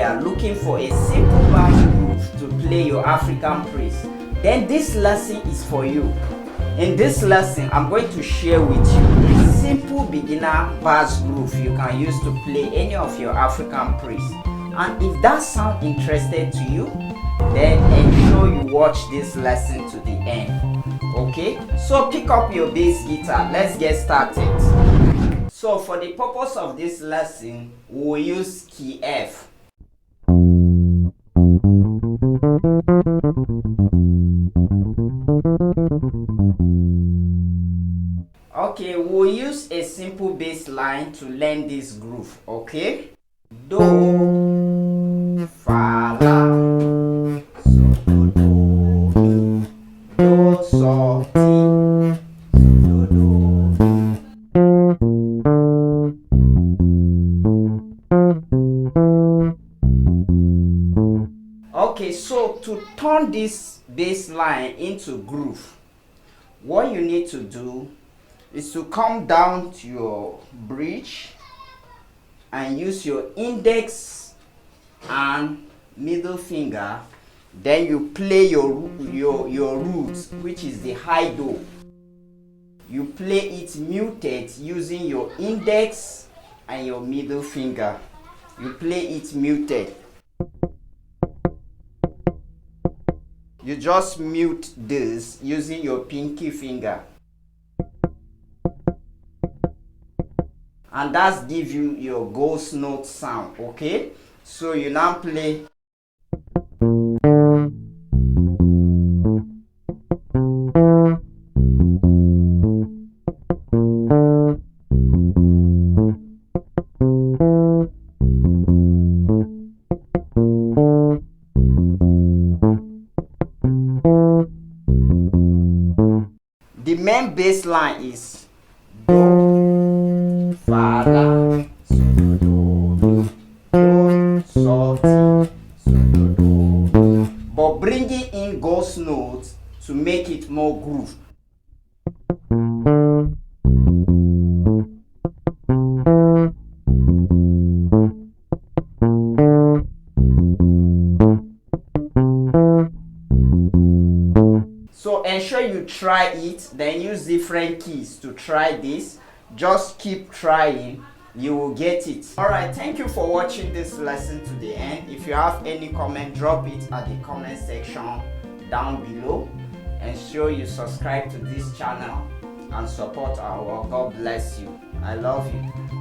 are looking for a simple bass groove to play your African praise, then this lesson is for you. In this lesson, I'm going to share with you a simple beginner bass groove you can use to play any of your African praise. And if that sounds interesting to you, then ensure you watch this lesson to the end. Okay, so pick up your bass guitar. Let's get started. So for the purpose of this lesson, we'll use key F. Okay, we'll use a simple bass line to learn this groove. Okay, do, fa, la, so, do, mi, do, so, ti, so, do, mi. Okay, so to turn this bass line into groove, what you need to do is to come down to your bridge and use your index and middle finger. Then you play your roots, which is the high do. You play it muted using your index and your middle finger. You play it muted. You just mute this using your pinky finger. And that's give you your ghost note sound. Okay, so you now play. The main bass line is do, fa, la, so, do, mi, do, so, ti, so, do, mi. But bringing in ghost notes to make it more groove. So ensure you try it, then use different keys to try this. Just keep trying, you will get it. Alright, thank you for watching this lesson to the end. If you have any comment, drop it at the comment section down below. Ensure you subscribe to this channel and support our work. God bless you. I love you.